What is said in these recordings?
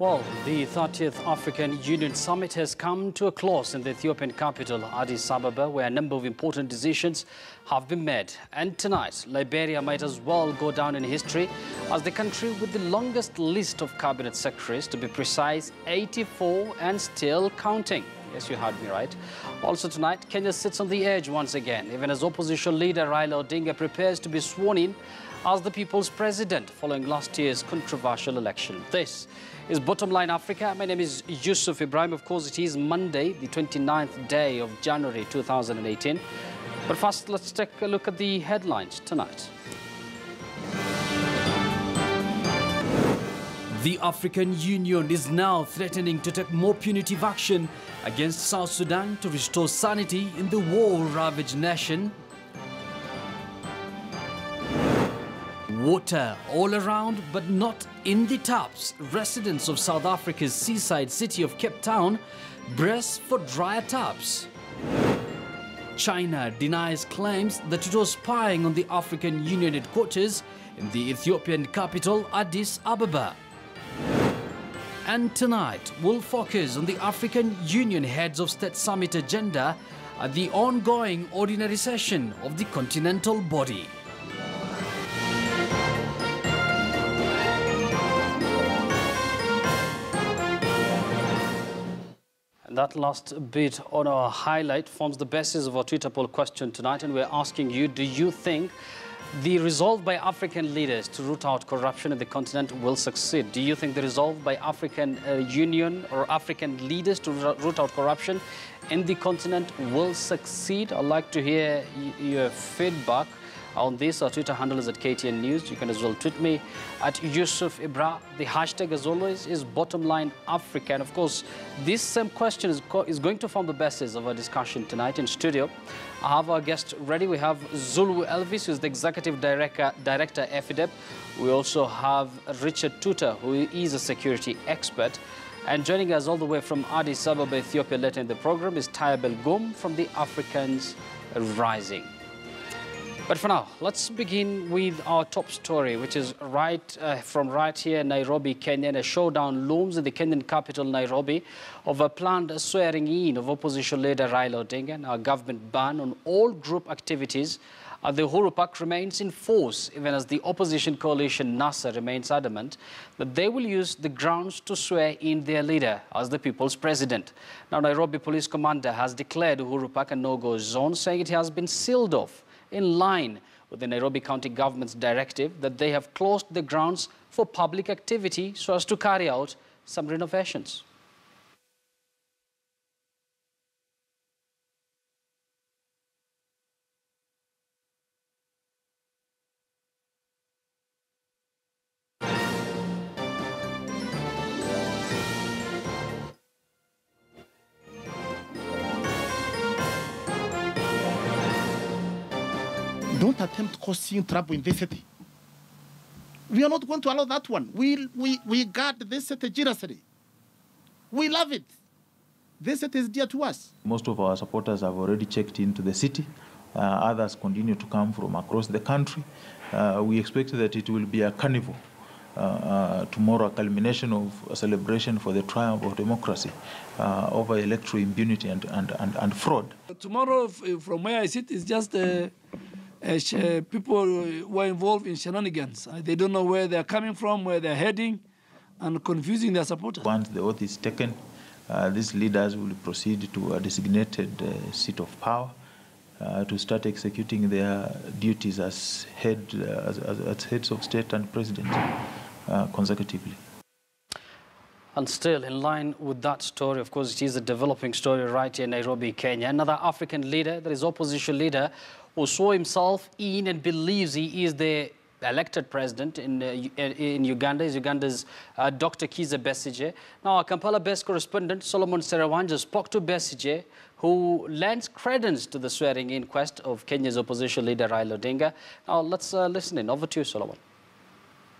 Well, the 30th African Union Summit has come to a close in the Ethiopian capital, Addis Ababa, where a number of important decisions have been made. And tonight, Liberia might as well go down in history as the country with the longest list of cabinet secretaries, to be precise, 84, and still counting. Yes, you heard me right. Also tonight, Kenya sits on the edge once again, even as opposition leader Raila Odinga prepares to be sworn in as the people's president following last year's controversial election. This is Bottomline Africa. My name is Yusuf Ibrahim. Of course, it is Monday, the 29th day of January 2018. But first, let's take a look at the headlines tonight. The African Union is now threatening to take more punitive action against South Sudan to restore sanity in the war-ravaged nation. Water all around, but not in the taps. Residents of South Africa's seaside city of Cape Town brace for drier taps. China denies claims that it was spying on the African Union headquarters in the Ethiopian capital, Addis Ababa. And tonight, we'll focus on the African Union Heads of State Summit agenda at the ongoing ordinary session of the continental body. That last bit on our highlight forms the basis of our Twitter poll question tonight, and we're asking you, do you think the resolve by African leaders to root out corruption in the continent will succeed? Do you think the resolve by African Union or African leaders to root out corruption in the continent will succeed? I'd like to hear your feedback on this. Our Twitter handle is at KTN News. You can as well tweet me at Yusuf Ibra. The hashtag, as always, is Bottomline Africa. And of course, this same question is going to form the basis of our discussion tonight in studio. I have our guest ready. We have Zulu Elvis, who is the Executive Director FIDEP. We also have Richard Tuta, who is a security expert. And joining us all the way from Addis Ababa, Ethiopia, later in the program is Tayeb Gum from the Africans Rising. But for now, let's begin with our top story, which is from right here in Nairobi, Kenya. And a showdown looms in the Kenyan capital, Nairobi, of a planned swearing in of opposition leader Raila Odinga. Now, a government ban on all group activities at the Uhuru Park remains in force, even as the opposition coalition NASA remains adamant that they will use the grounds to swear in their leader as the people's president. Now, Nairobi Police Commander has declared Uhuru Park a no-go zone, saying it has been sealed off in line with the Nairobi County government's directive that they have closed the grounds for public activity so as to carry out some renovations. Don't attempt causing trouble in this city. We are not going to allow that one. We guard this city jealously. We love it. This city is dear to us. Most of our supporters have already checked into the city. Others continue to come from across the country. We expect that it will be a carnival tomorrow, a culmination of a celebration for the triumph of democracy over electoral impunity and fraud. Tomorrow, from where I sit, is just people who are involved in shenanigans. They don't know where they're coming from, where they're heading, and confusing their supporters. Once the oath is taken, these leaders will proceed to a designated seat of power to start executing their duties as heads of state and president consecutively. And still, in line with that story, of course, it is a developing story right here in Nairobi, Kenya. Another African leader, that is opposition leader, who saw himself in and believes he is the elected president in Uganda, is Uganda's Dr. Kizza Besigye. Now, our Kampala-based correspondent, Solomon Serewanja, spoke to Besigye, who lends credence to the swearing-in quest of Kenya's opposition leader, Raila Odinga. Now, let's listen in. Over to you, Solomon.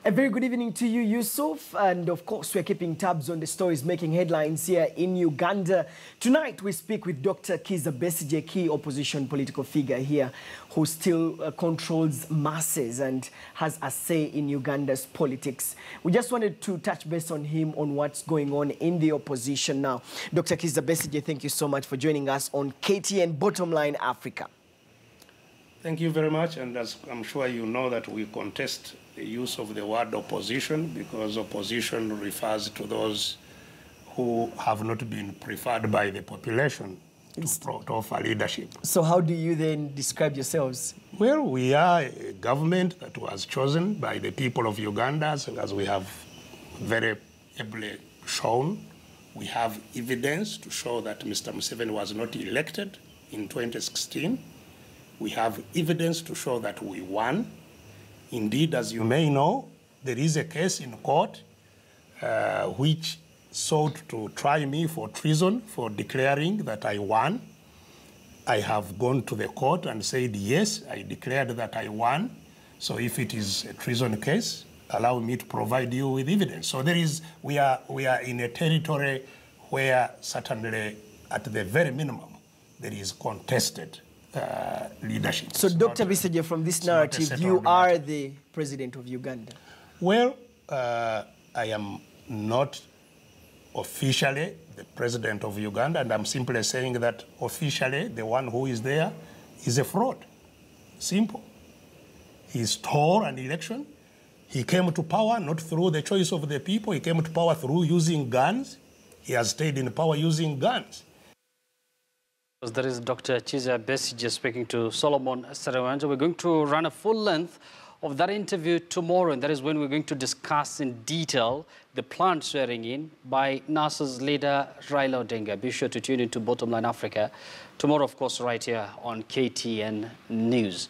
A very good evening to you, Yusuf. And of course, we're keeping tabs on the stories making headlines here in Uganda. Tonight, we speak with Dr. Kizza Besigye, key opposition political figure here, who still controls masses and has a say in Uganda's politics. We just wanted to touch base on him, on what's going on in the opposition now. Dr. Kizza Besigye, thank you so much for joining us on KTN Bottomline Africa. Thank you very much, and as I'm sure you know that we contest the use of the word opposition because opposition refers to those who have not been preferred by the population to offer leadership. So how do you then describe yourselves? Well, we are a government that was chosen by the people of Uganda, as we have very ably shown. We have evidence to show that Mr. Museveni was not elected in 2016. We have evidence to show that we won. Indeed, as you may know, there is a case in court which sought to try me for treason for declaring that I won. I have gone to the court and said, yes, I declared that I won. So if it is a treason case, allow me to provide you with evidence. So we are in a territory where certainly, at the very minimum, there is contested leadership. So, Dr. Besigye, from this narrative, you are the president of Uganda? Well, I am not officially the president of Uganda, and I'm simply saying that officially the one who is there is a fraud. Simple. He stole an election. He came to power not through the choice of the people. He came to power through using guns. He has stayed in power using guns. There is Dr. Kizza Besigye speaking to Solomon Serewanja. We're going to run a full length of that interview tomorrow, and that is when we're going to discuss in detail the planned swearing in by NASA's leader, Raila Odinga. Be sure to tune into Bottomline Africa tomorrow, of course, right here on KTN News.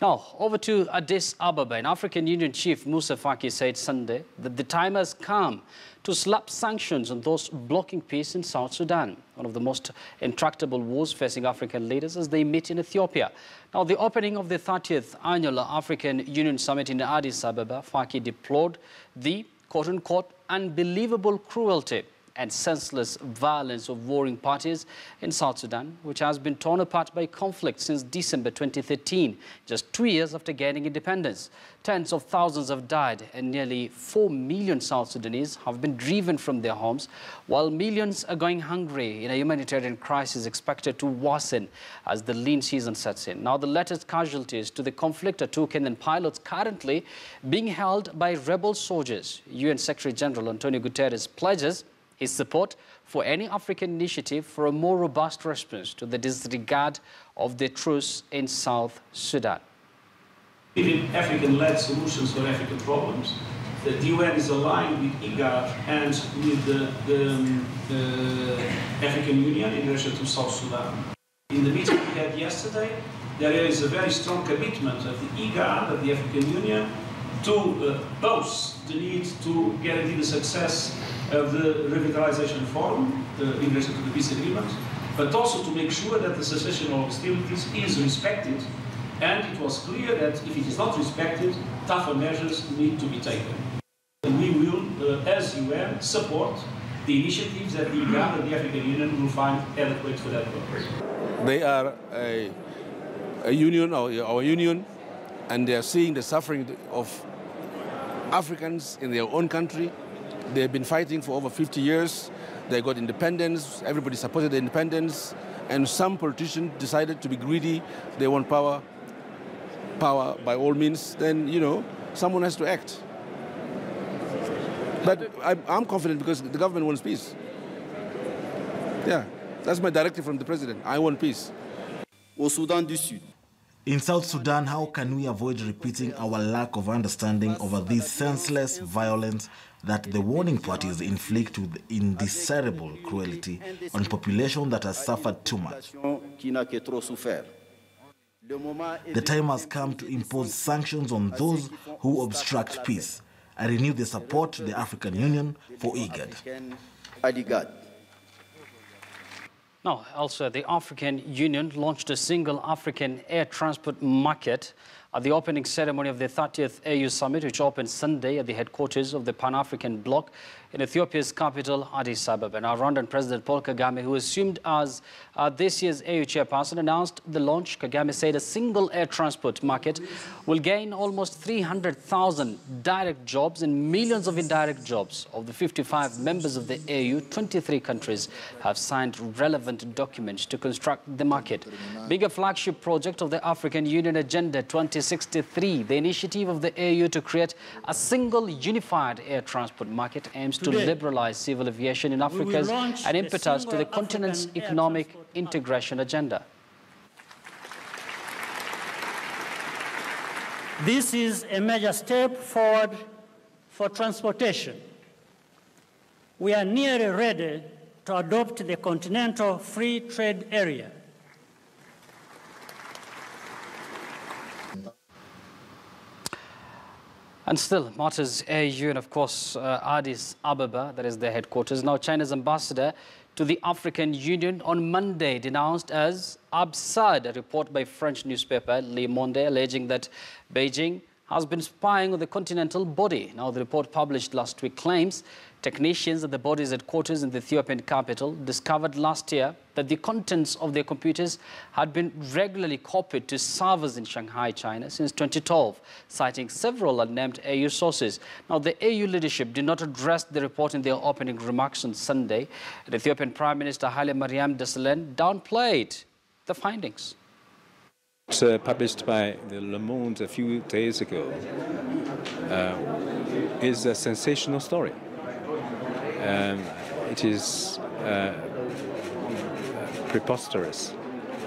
Now, over to Addis Ababa. An African Union chief, Musa Faki, said Sunday that the time has come to slap sanctions on those blocking peace in South Sudan, one of the most intractable wars facing African leaders as they meet in Ethiopia. Now, the opening of the 30th Annual African Union Summit in Addis Ababa, Faki deplored the, quote-unquote, unbelievable cruelty and senseless violence of warring parties in South Sudan, which has been torn apart by conflict since December 2013, just 2 years after gaining independence. Tens of thousands have died and nearly 4 million South Sudanese have been driven from their homes, while millions are going hungry in a humanitarian crisis expected to worsen as the lean season sets in. Now, the latest casualties to the conflict are 2 Kenyan pilots currently being held by rebel soldiers. UN Secretary General Antonio Guterres pledges his support for any African initiative for a more robust response to the disregard of the truce in South Sudan. In African-led solutions for African problems, the UN is aligned with IGAD and with the African Union in relation to South Sudan. In the meeting we had yesterday, there is a very strong commitment of the IGAD, of the African Union, to both the need to guarantee the success of the revitalization forum in relation to the peace agreement, but also to make sure that the cessation of hostilities is respected. And it was clear that if it is not respected, tougher measures need to be taken. And we will, as UN, support the initiatives that the IGAD and the African Union will find adequate for that purpose. They are a union, our union, and they are seeing the suffering of Africans in their own country. They've been fighting for over 50 years. They got independence. Everybody supported the independence. And some politicians decided to be greedy. They want power. Power by all means. Then, you know, someone has to act. But I'm confident because the government wants peace. Yeah, that's my directive from the president. I want peace. Au Soudan du Sud. In South Sudan, how can we avoid repeating our lack of understanding over this senseless violence that the warring parties inflict with indesirable cruelty on a population that has suffered too much? The time has come to impose sanctions on those who obstruct peace. I renew the support to the African Union for IGAD. Now, elsewhere, the African Union launched a single African air transport market at the opening ceremony of the 30th AU Summit, which opened Sunday at the headquarters of the Pan-African Bloc in Ethiopia's capital, Addis Ababa. Now, Rwandan President Paul Kagame, who assumed as this year's AU chairperson, announced the launch. Kagame said a single air transport market will gain almost 300,000 direct jobs and millions of indirect jobs. Of the 55 members of the AU, 23 countries have signed relevant documents to construct the market. Bigger flagship project of the African Union Agenda 2063, the initiative of the AU to create a single unified air transport market, aims to liberalize civil aviation in Africa's an impetus to the continent's economic integration agenda. This is a major step forward for transportation. We are nearly ready to adopt the Continental Free Trade Area. And still, matters AU and, of course, Addis Ababa, that is their headquarters. Now, China's ambassador to the African Union on Monday denounced as absurd a report by French newspaper Le Monde alleging that Beijing has been spying on the continental body. Now, the report published last week claims technicians at the body's headquarters in the Ethiopian capital discovered last year that the contents of their computers had been regularly copied to servers in Shanghai, China since 2012, citing several unnamed AU sources. Now, the AU leadership did not address the report in their opening remarks on Sunday. The Ethiopian Prime Minister Haile Mariam Desalegn downplayed the findings. Published by the Le Monde a few days ago is a sensational story. It is preposterous,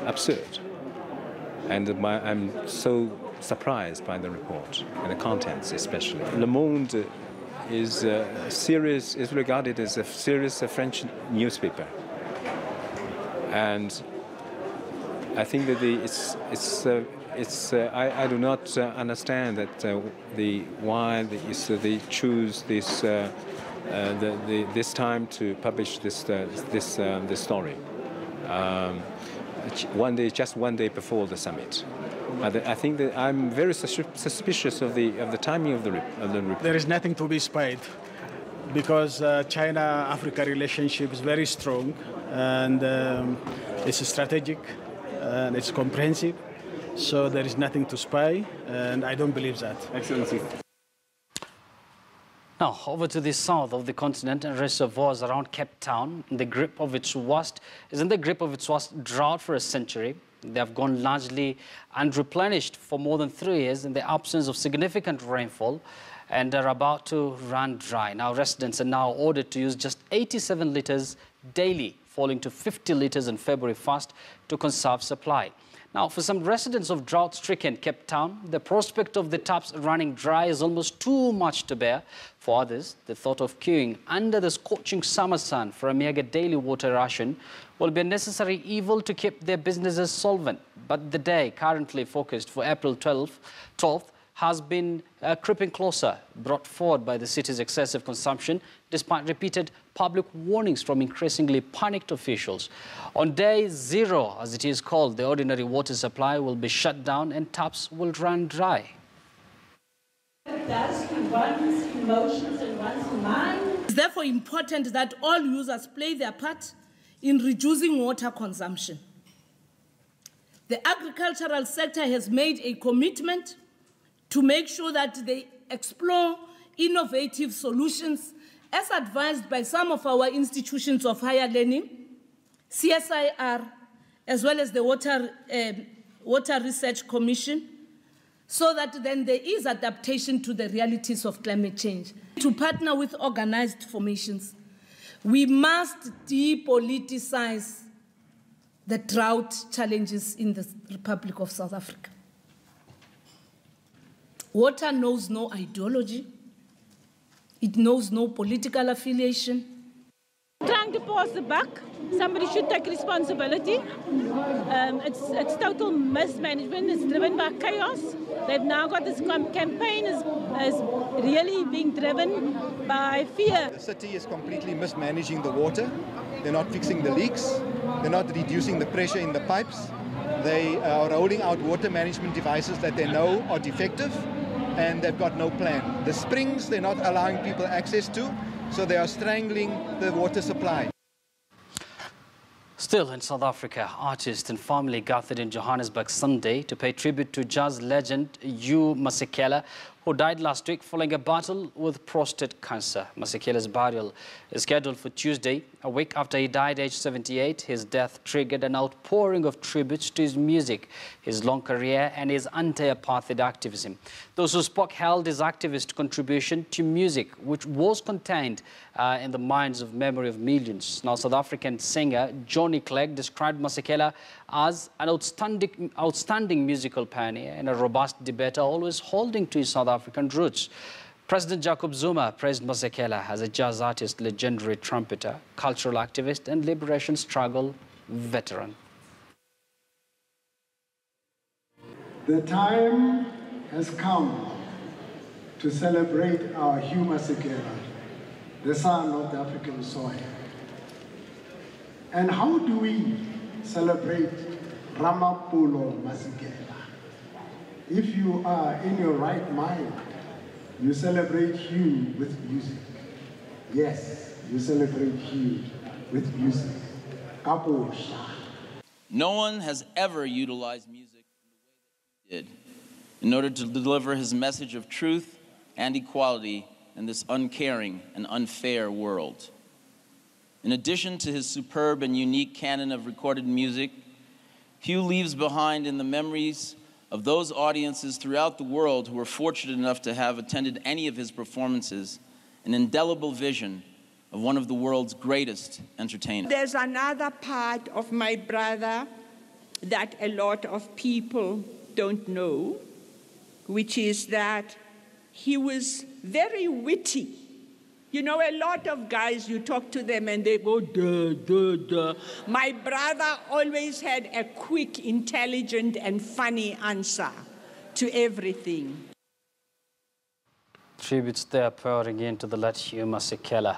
absurd, and I'm so surprised by the report and the contents especially. Le Monde is regarded as a serious French newspaper, and I think that I do not understand that why they choose this this time to publish this story. Just one day before the summit. I think that I'm very suspicious of the timing of the report. There is nothing to be spied, because China-Africa relationship is very strong, and it's strategic. And it's comprehensive, so there is nothing to spy, and I don't believe that. Excellency. Now, over to the south of the continent, and reservoirs around Cape Town is in the grip of its worst drought for a century. They have gone largely unreplenished for more than 3 years in the absence of significant rainfall, and are about to run dry. Now, residents are now ordered to use just 87 litres daily, falling to 50 litres on February 1st to conserve supply. Now, for some residents of drought-stricken Cape Town, the prospect of the taps running dry is almost too much to bear. For others, the thought of queuing under the scorching summer sun for a meagre daily water ration will be a necessary evil to keep their businesses solvent. But the day currently focused for April 12th has been creeping closer, brought forward by the city's excessive consumption, despite repeated public warnings from increasingly panicked officials. On day zero, as it is called, the ordinary water supply will be shut down and taps will run dry. That's one's emotions and one's mind. It's therefore important that all users play their part in reducing water consumption. The agricultural sector has made a commitment to make sure that they explore innovative solutions as advised by some of our institutions of higher learning, CSIR, as well as the Water Research Commission, so that then there is adaptation to the realities of climate change. To partner with organized formations, we must depoliticize the drought challenges in the Republic of South Africa. Water knows no ideology. It knows no political affiliation. Trying to pass the buck, somebody should take responsibility. It's total mismanagement. It's driven by chaos. They've now got this campaign is really being driven by fear. The city is completely mismanaging the water. They're not fixing the leaks. They're not reducing the pressure in the pipes. They are rolling out water management devices that they know are defective, and they've got no plan. The springs, they're not allowing people access to, so they are strangling the water supply. Still in South Africa, artists and family gathered in Johannesburg Sunday to pay tribute to jazz legend Hugh Masekela, who died last week following a battle with prostate cancer. Masekela's burial is scheduled for Tuesday, a week after he died aged 78. His death triggered an outpouring of tributes to his music, his long career and his anti-apartheid activism. Those who spoke hailed his activist contribution to music, which was contained in the minds of memory of millions. Now, South African singer Johnny Clegg described Masekela as an outstanding musical pioneer and a robust debater, always holding to his South African roots. President Jacob Zuma praised Masekela as a jazz artist, legendary trumpeter, cultural activist and liberation struggle veteran. The time has come to celebrate our Hugh Masekela, the son of the African soil. And how do we celebrate Ramapolo Masekela? If you are in your right mind, you celebrate Hugh with music. Yes, you celebrate Hugh with music. Kaposha. No one has ever utilized music in the way that he did in order to deliver his message of truth and equality in this uncaring and unfair world. In addition to his superb and unique canon of recorded music, Hugh leaves behind in the memories of those audiences throughout the world who were fortunate enough to have attended any of his performances an indelible vision of one of the world's greatest entertainers. There's another part of my brother that a lot of people don't know, which is that he was very witty. You know, a lot of guys, you talk to them and they go, duh, duh, duh. My brother always had a quick, intelligent, and funny answer to everything. Tributes there pouring into the late Hugh Masekela.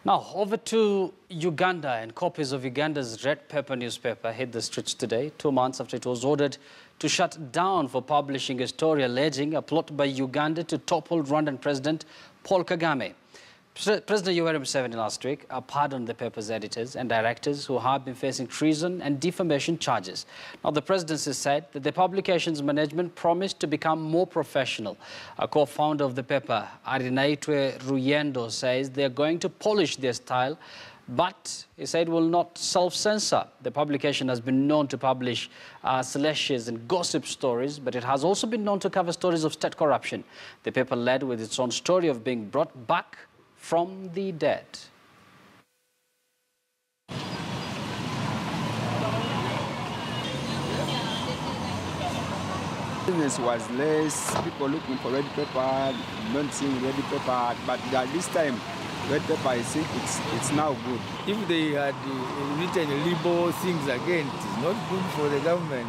Now, over to Uganda, and copies of Uganda's Red Pepper newspaper hit the streets today, 2 months after it was ordered to shut down for publishing a story alleging a plot by Uganda to topple Rwandan President Paul Kagame. President Yoweri Museveni last week pardoned the paper's editors and directors who have been facing treason and defamation charges. Now, the presidency said that the publication's management promised to become more professional. A co-founder of the paper, Arinaitwe Ruyendo, says they're going to polish their style, but he said will not self-censor. The publication has been known to publish salacious and gossip stories, but it has also been known to cover stories of state corruption. The paper led with its own story of being brought back from the dead. Business was less, people looking for red pepper, not seeing red pepper, but this time red pepper, I think it's now good. If they had written liberal things again, it is not good for the government.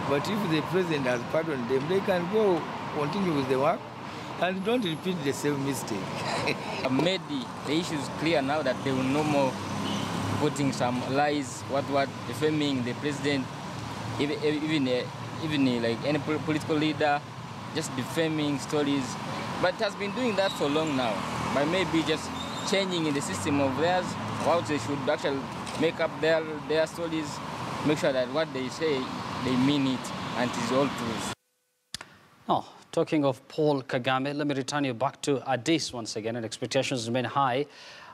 But if the president has pardoned them, they can go continue with the work and don't repeat the same mistake. I've made the issues clear now that they will no more putting some lies, defaming the president, even like any political leader, just defaming stories. But it has been doing that for long now. By maybe just changing in the system of theirs, how they should actually make up their stories, make sure that what they say, they mean it, and it is all truth. Now, talking of Paul Kagame, let me return you back to Addis once again, and expectations remain high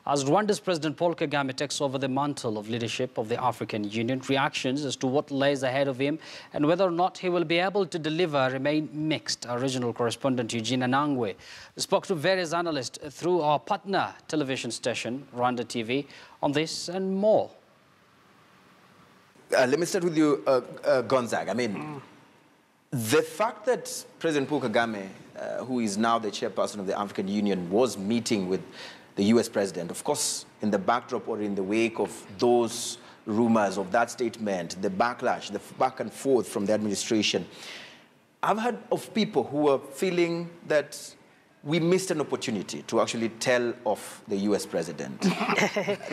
as Rwanda's President Paul Kagame takes over the mantle of leadership of the African Union. Reactions as to what lies ahead of him and whether or not he will be able to deliver remain mixed. Our regional correspondent Eugene Anangwe spoke to various analysts through our partner television station, Rwanda TV, on this and more. Let me start with you, Gonzaga. I mean, the fact that President Paul Kagame, who is now the chairperson of the African Union, was meeting with the US president, of course, in the backdrop or in the wake of those rumors of that statement, the backlash, the back and forth from the administration, I've heard of people who are feeling that we missed an opportunity to actually tell off the US president.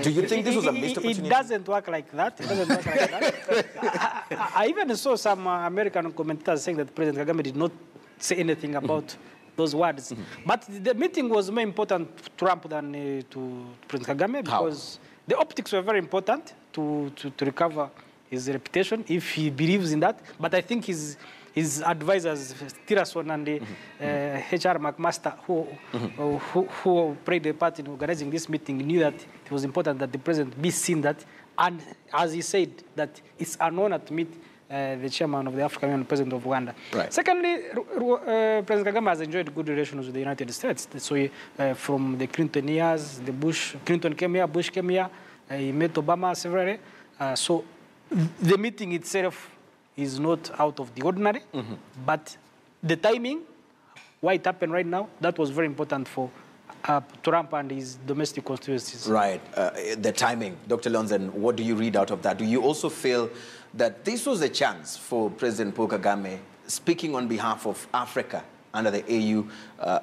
Do you think this was a missed opportunity? It doesn't work like that. It doesn't work like that. I even saw some American commentators saying that President Kagame did not say anything about those words. But the meeting was more important to Trump than to President Kagame because the optics were very important to recover his reputation, if he believes in that. But I think his advisors, Tillerson and HR McMaster, who played a part in organizing this meeting, knew that it was important that the president be seen that, and as he said, that it's an honor to meet the chairman of the African Union, President of Uganda. Right. Secondly, President Kagame has enjoyed good relations with the United States. So from the Clinton years, Clinton came here, Bush came here, he met Obama severally. So the meeting itself is not out of the ordinary, but the timing, why it happened right now, that was very important for Trump and his domestic constituencies. Right, the timing. Dr. Lonzen, what do you read out of that? Do you also feel that this was a chance for President Paul Kagame, speaking on behalf of Africa under the AU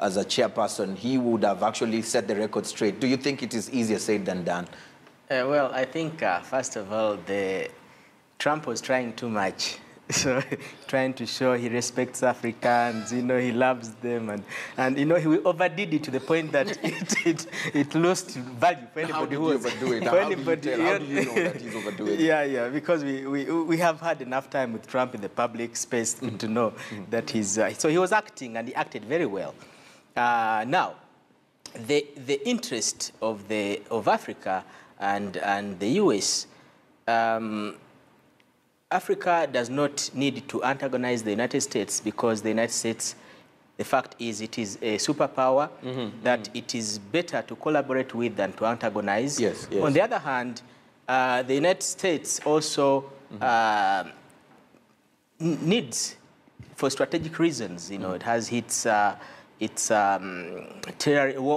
as a chairperson, he would have actually set the record straight? Do you think it is easier said than done? Well, I think, first of all, Trump was trying too much. So trying to show he respects Africans, you know, he loves them, and you know, he overdid it to the point that it lost value for anybody who was. Overdo it? How do you know that he's overdoing it? Yeah, because we have had enough time with Trump in the public space to know that he's. So he was acting, and he acted very well. Now, the interest of Africa and the US. Africa does not need to antagonize the United States because the United States, the fact is, it is a superpower that it is better to collaborate with than to antagonize. Yes. On the other hand, the United States also needs, for strategic reasons, you know, it has its war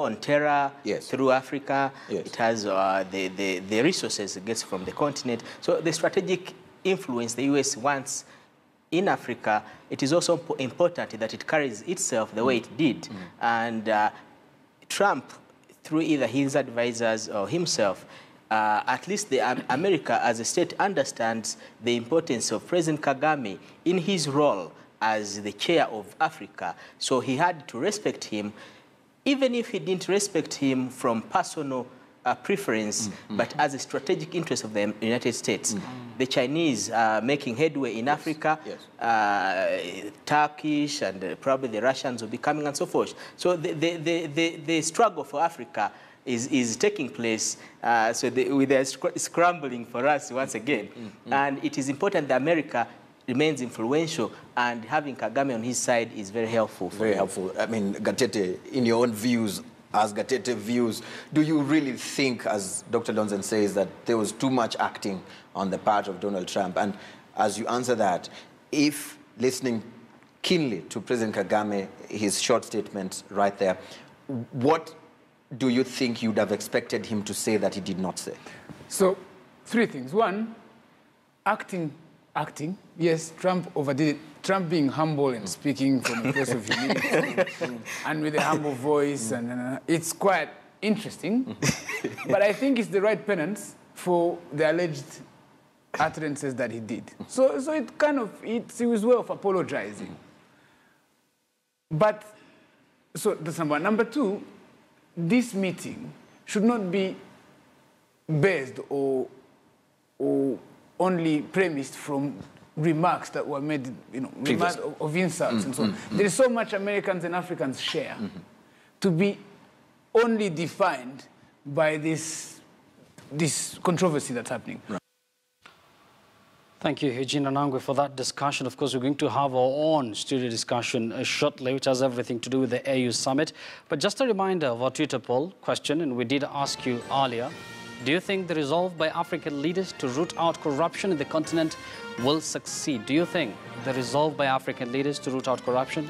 on terror through Africa. It has the resources it gets from the continent. So the strategic influence the US wants in Africa, it is also important that it carries itself the way it did. And Trump, through either his advisors or himself, at least America as a state understands the importance of President Kagame in his role as the chair of Africa. So he had to respect him, even if he didn't respect him from personal preference, but as a strategic interest of the United States. The Chinese are making headway in Africa, Turkish, and probably the Russians will be coming and so forth. So the struggle for Africa is taking place, so they're scrambling for us once again. And it is important that America remains influential, and having Kagame on his side is very helpful. Very helpful. I mean, Gatete, in your own views, as Gatete views, do you really think, as Dr. Lonzen says, that there was too much acting on the part of Donald Trump? And as you answer that, if listening keenly to President Kagame, his short statement right there, what do you think you'd have expected him to say that he did not say? So, three things. One, acting. Yes, Trump overdid it. Trump being humble and speaking from a place of humility and with a humble voice, and it's quite interesting. But I think it's the right penance for the alleged utterances that he did. So it kind of, it was way of apologizing. But, so that's number one. Number two, this meeting should not be based or only premised from remarks that were made, you know, remarks of insults and so on. There is so much Americans and Africans share to be only defined by this controversy that's happening. Thank you, Eugene Anangwe, for that discussion. Of course, we're going to have our own studio discussion shortly, which has everything to do with the AU summit. But just a reminder of our Twitter poll question, and we did ask you earlier, do you think the resolve by African leaders to root out corruption in the continent will succeed? Do you think the resolve by African leaders to root out corruption